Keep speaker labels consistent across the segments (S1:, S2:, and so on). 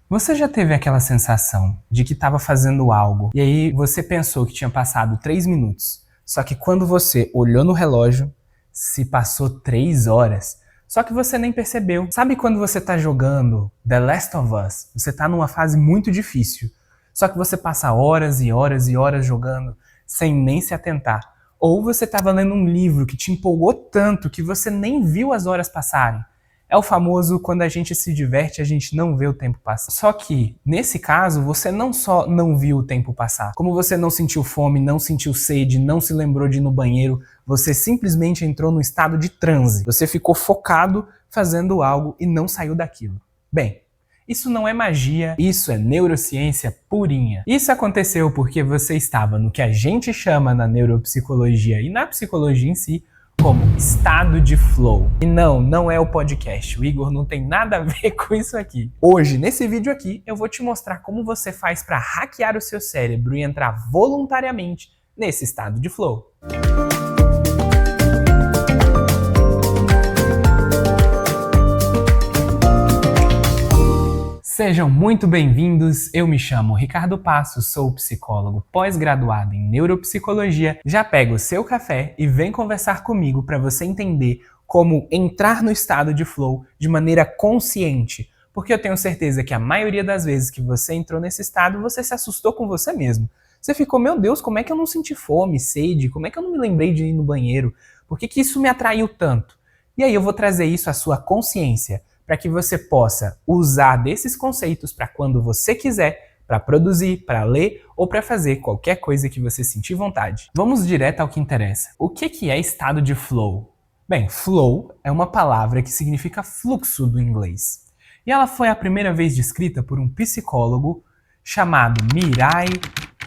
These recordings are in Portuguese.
S1: Você já teve aquela sensação de que estava fazendo algo e aí você pensou que tinha passado 3 minutos, só que quando você olhou no relógio, se passou 3 horas, só que você nem percebeu. Sabe quando você está jogando The Last of Us, você está numa fase muito difícil, só que você passa horas e horas e horas jogando sem nem se atentar. Ou você estava lendo um livro que te empolgou tanto que você nem viu as horas passarem. É o famoso quando a gente se diverte, a gente não vê o tempo passar. Só que, nesse caso, você não só não viu o tempo passar, como você não sentiu fome, não sentiu sede, não se lembrou de ir no banheiro, você simplesmente entrou no estado de transe. Você ficou focado fazendo algo e não saiu daquilo. Bem, isso não é magia, isso é neurociência purinha. Isso aconteceu porque você estava no que a gente chama na neuropsicologia e na psicologia em si, como estado de flow. E não é o podcast. O Igor não tem nada a ver com isso aqui. Hoje, nesse vídeo aqui, eu vou te mostrar como você faz para hackear o seu cérebro e entrar voluntariamente nesse estado de flow. Sejam muito bem-vindos, eu me chamo Ricardo Passos, sou psicólogo pós-graduado em neuropsicologia. Já pega o seu café e vem conversar comigo para você entender como entrar no estado de flow de maneira consciente, porque eu tenho certeza que a maioria das vezes que você entrou nesse estado, você se assustou com você mesmo. Você ficou, meu Deus, como é que eu não senti fome, sede? Como é que eu não me lembrei de ir no banheiro? Por que isso me atraiu tanto? E aí eu vou trazer isso à sua consciência, para que você possa usar desses conceitos para quando você quiser, para produzir, para ler ou para fazer qualquer coisa que você sentir vontade. Vamos direto ao que interessa. O que é estado de flow? Bem, flow é uma palavra que significa fluxo do inglês. E ela foi a primeira vez descrita por um psicólogo chamado Mirai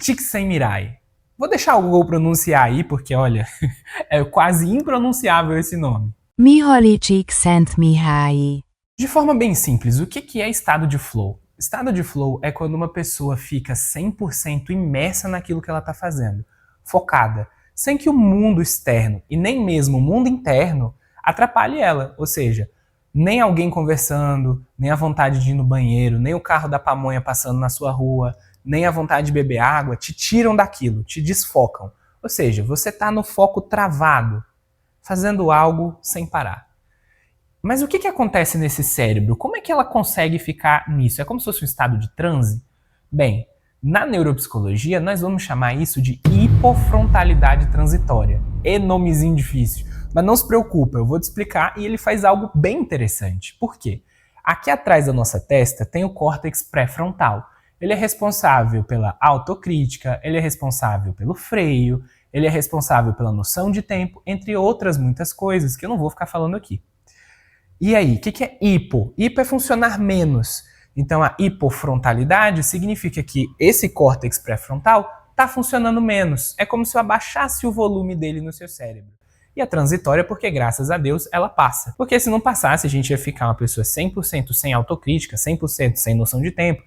S1: Csikszentmihalyi. Vou deixar o Google pronunciar aí, porque olha, é quase impronunciável esse nome.
S2: Mihaly Csikszentmihalyi.
S1: De forma bem simples, o que é estado de flow? Estado de flow é quando uma pessoa fica 100% imersa naquilo que ela está fazendo, focada, sem que o mundo externo e nem mesmo o mundo interno atrapalhe ela. Ou seja, nem alguém conversando, nem a vontade de ir no banheiro, nem o carro da pamonha passando na sua rua, nem a vontade de beber água te tiram daquilo, te desfocam. Ou seja, você está no foco travado, fazendo algo sem parar. Mas o que acontece nesse cérebro? Como é que ela consegue ficar nisso? É como se fosse um estado de transe? Bem, na neuropsicologia nós vamos chamar isso de hipofrontalidade transitória. É nomezinho difícil, mas não se preocupa, eu vou te explicar e ele faz algo bem interessante. Por quê? Aqui atrás da nossa testa tem o córtex pré-frontal. Ele é responsável pela autocrítica, ele é responsável pelo freio, ele é responsável pela noção de tempo, entre outras muitas coisas que eu não vou ficar falando aqui. E aí, o que é hipo? Hipo é funcionar menos. Então a hipofrontalidade significa que esse córtex pré-frontal está funcionando menos. É como se eu abaixasse o volume dele no seu cérebro. E a transitória porque, graças a Deus, ela passa. Porque se não passasse, a gente ia ficar uma pessoa 100% sem autocrítica, 100% sem noção de tempo.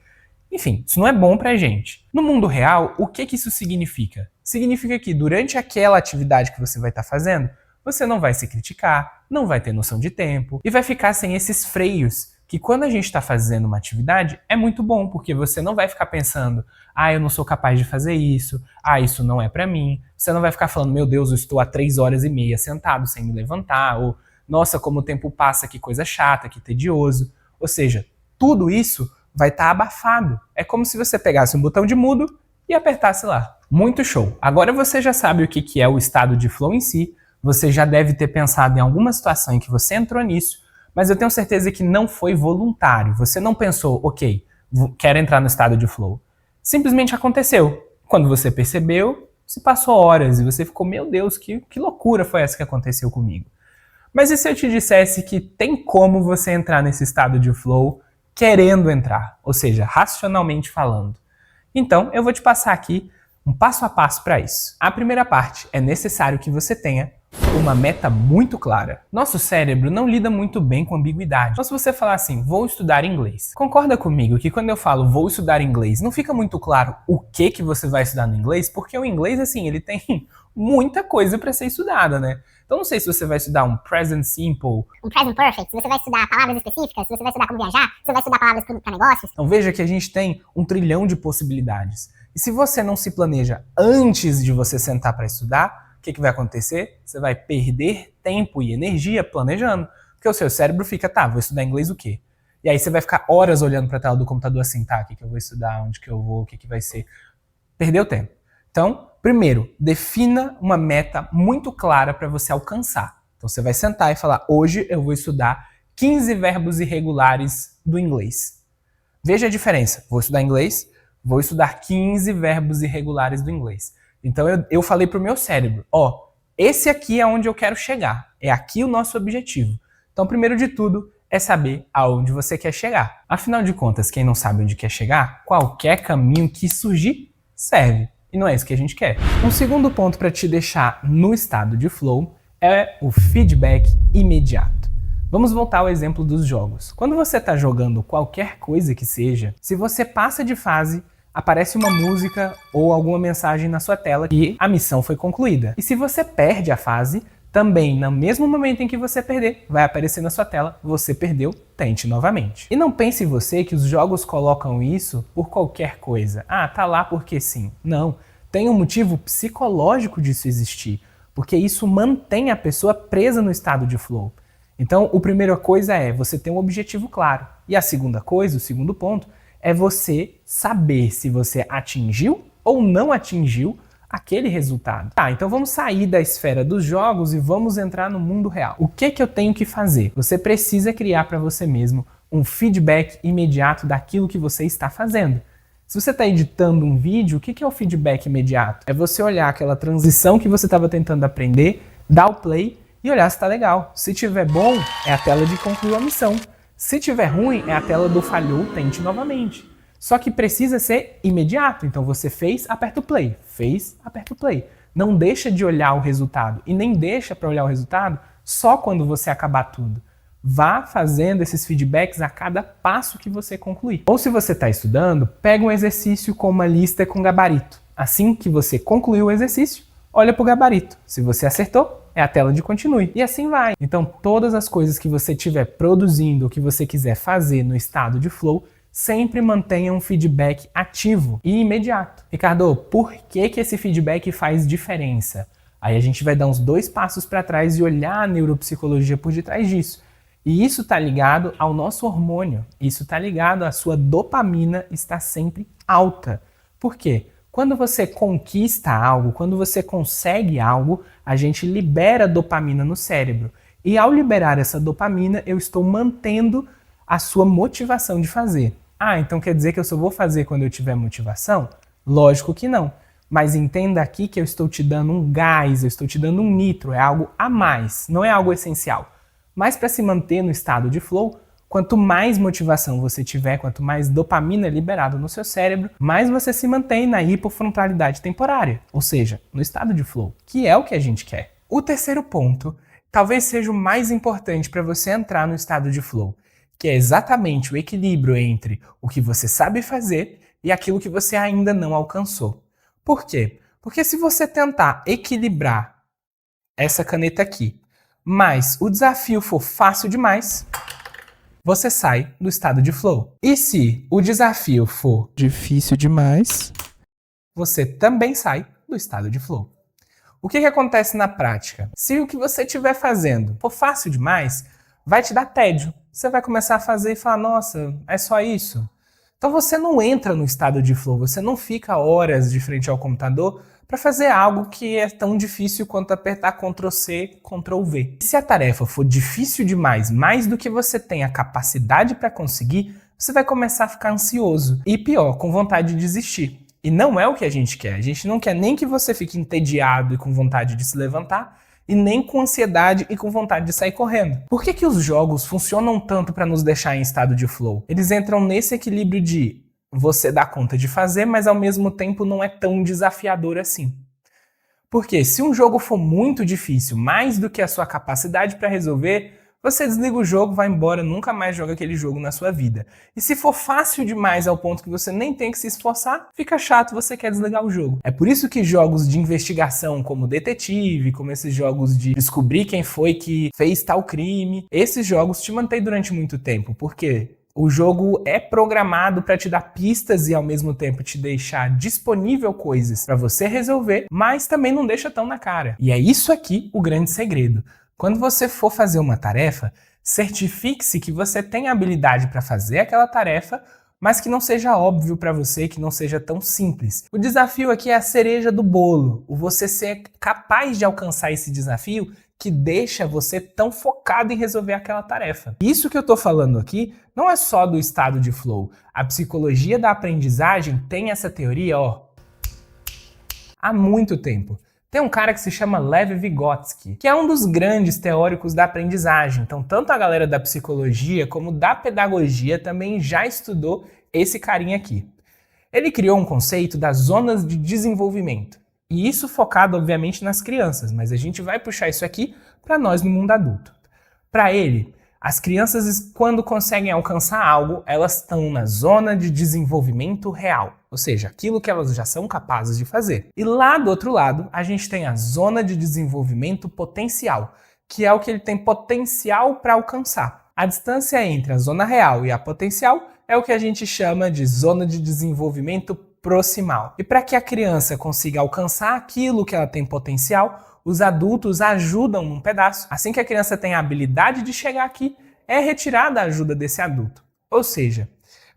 S1: Enfim, isso não é bom pra gente. No mundo real, o que isso significa? Significa que durante aquela atividade que você vai estar fazendo, você não vai se criticar, não vai ter noção de tempo e vai ficar sem esses freios que quando a gente está fazendo uma atividade é muito bom, porque você não vai ficar pensando eu não sou capaz de fazer isso, isso não é pra mim. Você não vai ficar falando, meu Deus, eu estou há 3h30 sentado sem me levantar, ou nossa, como o tempo passa, que coisa chata, que tedioso. Ou seja, tudo isso vai estar abafado. É como se você pegasse um botão de mudo e apertasse lá. Muito show! Agora você já sabe o que é o estado de flow em si. Você já deve ter pensado em alguma situação em que você entrou nisso, mas eu tenho certeza que não foi voluntário. Você não pensou, ok, quero entrar no estado de flow. Simplesmente aconteceu. Quando você percebeu, se passou horas e você ficou, meu Deus, que loucura foi essa que aconteceu comigo? Mas e se eu te dissesse que tem como você entrar nesse estado de flow querendo entrar, ou seja, racionalmente falando? Então, eu vou te passar aqui um passo a passo para isso. A primeira parte é necessário que você tenha uma meta muito clara. Nosso cérebro não lida muito bem com ambiguidade. Então se você falar assim, vou estudar inglês, concorda comigo que quando eu falo vou estudar inglês, não fica muito claro o que você vai estudar no inglês, porque o inglês, assim, ele tem muita coisa para ser estudada, né? Então não sei se você vai estudar um present simple,
S3: um present perfect, se você vai estudar palavras específicas, se você vai estudar como viajar, se você vai estudar palavras para negócios.
S1: Então veja que a gente tem um trilhão de possibilidades. E se você não se planeja antes de você sentar para estudar, o que vai acontecer? Você vai perder tempo e energia planejando. Porque o seu cérebro fica, tá, vou estudar inglês o quê? E aí você vai ficar horas olhando para a tela do computador assim, tá, o que eu vou estudar, onde que eu vou, o que vai ser. Perdeu tempo. Então, primeiro, defina uma meta muito clara para você alcançar. Então você vai sentar e falar, hoje eu vou estudar 15 verbos irregulares do inglês. Veja a diferença. Vou estudar inglês, vou estudar 15 verbos irregulares do inglês. Então eu falei pro meu cérebro, ó, esse aqui é onde eu quero chegar. É aqui o nosso objetivo. Então, primeiro de tudo, é saber aonde você quer chegar. Afinal de contas, quem não sabe onde quer chegar, qualquer caminho que surgir serve. E não é isso que a gente quer. Um segundo ponto para te deixar no estado de flow é o feedback imediato. Vamos voltar ao exemplo dos jogos. Quando você está jogando qualquer coisa que seja, se você passa de fase, aparece uma música ou alguma mensagem na sua tela que a missão foi concluída. E se você perde a fase, também, no mesmo momento em que você perder, vai aparecer na sua tela, você perdeu, tente novamente. E não pense você que os jogos colocam isso por qualquer coisa. Ah, tá lá porque sim. Não, tem um motivo psicológico disso existir, porque isso mantém a pessoa presa no estado de flow. Então, a primeira coisa é você ter um objetivo claro. E a segunda coisa, o segundo ponto, é você saber se você atingiu ou não atingiu aquele resultado. Tá, então vamos sair da esfera dos jogos e vamos entrar no mundo real. O que eu tenho que fazer? Você precisa criar para você mesmo um feedback imediato daquilo que você está fazendo. Se você está editando um vídeo, o que é o feedback imediato? É você olhar aquela transição que você estava tentando aprender, dar o play e olhar se está legal. Se tiver bom, é a tela de concluir a missão. Se tiver ruim, é a tela do falhou, tente novamente. Só que precisa ser imediato. Então você fez, aperta o play. Fez, aperta o play. Não deixa de olhar o resultado. E nem deixa para olhar o resultado só quando você acabar tudo. Vá fazendo esses feedbacks a cada passo que você concluir. Ou se você está estudando, pega um exercício com uma lista com gabarito. Assim que você concluiu o exercício, olha para o gabarito. Se você acertou, é a tela de continue. E assim vai. Então todas as coisas que você estiver produzindo ou que você quiser fazer no estado de flow, sempre mantenha um feedback ativo e imediato. Ricardo, por que esse feedback faz diferença? Aí a gente vai dar uns 2 passos para trás e olhar a neuropsicologia por detrás disso. E isso está ligado ao nosso hormônio. Isso está ligado à sua dopamina estar sempre alta. Por quê? Quando você conquista algo, quando você consegue algo, a gente libera dopamina no cérebro. E ao liberar essa dopamina, eu estou mantendo a sua motivação de fazer. Ah, então quer dizer que eu só vou fazer quando eu tiver motivação? Lógico que não. Mas entenda aqui que eu estou te dando um gás, eu estou te dando um nitro, é algo a mais, não é algo essencial. Mas para se manter no estado de flow, quanto mais motivação você tiver, quanto mais dopamina é liberada no seu cérebro, mais você se mantém na hipofrontalidade temporária, ou seja, no estado de flow, que é o que a gente quer. O terceiro ponto talvez seja o mais importante para você entrar no estado de flow, que é exatamente o equilíbrio entre o que você sabe fazer e aquilo que você ainda não alcançou. Por quê? Porque se você tentar equilibrar essa caneta aqui, mas o desafio for fácil demais, você sai do estado de flow. E se o desafio for difícil demais, você também sai do estado de flow. O que acontece na prática? Se o que você estiver fazendo for fácil demais, vai te dar tédio. Você vai começar a fazer e falar, nossa, é só isso? Então você não entra no estado de flow, você não fica horas de frente ao computador para fazer algo que é tão difícil quanto apertar Ctrl+C, Ctrl+V. E se a tarefa for difícil demais, mais do que você tem a capacidade para conseguir, você vai começar a ficar ansioso e pior, com vontade de desistir. E não é o que a gente quer. A gente não quer nem que você fique entediado e com vontade de se levantar, e nem com ansiedade e com vontade de sair correndo. Por que os jogos funcionam tanto para nos deixar em estado de flow? Eles entram nesse equilíbrio de você dar conta de fazer, mas ao mesmo tempo não é tão desafiador assim. Porque se um jogo for muito difícil, mais do que a sua capacidade para resolver, você desliga o jogo, vai embora, nunca mais joga aquele jogo na sua vida. E se for fácil demais ao ponto que você nem tem que se esforçar, fica chato, você quer desligar o jogo. É por isso que jogos de investigação como Detetive, como esses jogos de descobrir quem foi que fez tal crime, esses jogos te mantêm durante muito tempo. Por quê? O jogo é programado para te dar pistas e ao mesmo tempo te deixar disponível coisas para você resolver, mas também não deixa tão na cara. E é isso aqui o grande segredo. Quando você for fazer uma tarefa, certifique-se que você tem a habilidade para fazer aquela tarefa, mas que não seja óbvio para você, que não seja tão simples. O desafio aqui é a cereja do bolo, o você ser capaz de alcançar esse desafio que deixa você tão focado em resolver aquela tarefa. Isso que eu tô falando aqui não é só do estado de flow. A psicologia da aprendizagem tem essa teoria, há muito tempo. Tem um cara que se chama Lev Vygotsky, que é um dos grandes teóricos da aprendizagem. Então, tanto a galera da psicologia como da pedagogia também já estudou esse carinha aqui. Ele criou um conceito das zonas de desenvolvimento. E isso focado, obviamente, nas crianças, mas a gente vai puxar isso aqui para nós no mundo adulto. Para ele, as crianças, quando conseguem alcançar algo, elas estão na zona de desenvolvimento real, ou seja, aquilo que elas já são capazes de fazer. E lá do outro lado, a gente tem a zona de desenvolvimento potencial, que é o que ele tem potencial para alcançar. A distância entre a zona real e a potencial é o que a gente chama de zona de desenvolvimento proximal. E para que a criança consiga alcançar aquilo que ela tem potencial, os adultos ajudam num pedaço. Assim que a criança tem a habilidade de chegar aqui, é retirada a ajuda desse adulto. Ou seja,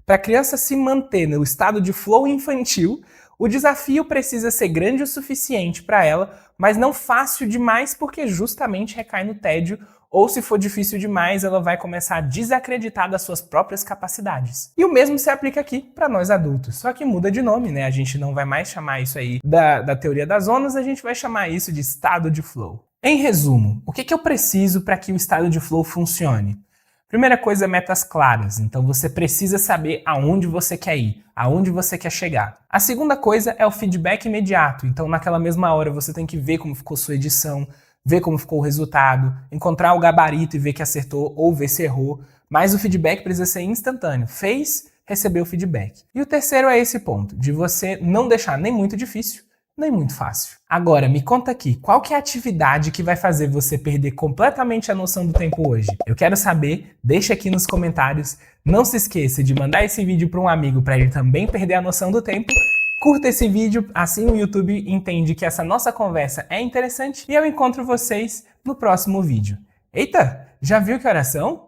S1: para a criança se manter no estado de flow infantil, o desafio precisa ser grande o suficiente para ela, mas não fácil demais porque justamente recai no tédio, ou se for difícil demais, ela vai começar a desacreditar das suas próprias capacidades. E o mesmo se aplica aqui para nós adultos, só que muda de nome, né? A gente não vai mais chamar isso aí da teoria das zonas, a gente vai chamar isso de estado de flow. Em resumo, o que eu preciso para que o estado de flow funcione? Primeira coisa, metas claras. Então você precisa saber aonde você quer ir, aonde você quer chegar. A segunda coisa é o feedback imediato. Então naquela mesma hora você tem que ver como ficou sua edição, ver como ficou o resultado, encontrar o gabarito e ver que acertou ou ver se errou. Mas o feedback precisa ser instantâneo. Fez, recebeu o feedback. E o terceiro é esse ponto, de você não deixar nem muito difícil, nem muito fácil. Agora, me conta aqui, qual que é a atividade que vai fazer você perder completamente a noção do tempo hoje? Eu quero saber, deixa aqui nos comentários. Não se esqueça de mandar esse vídeo para um amigo para ele também perder a noção do tempo. Curta esse vídeo, assim o YouTube entende que essa nossa conversa é interessante e eu encontro vocês no próximo vídeo. Eita, já viu que horas são?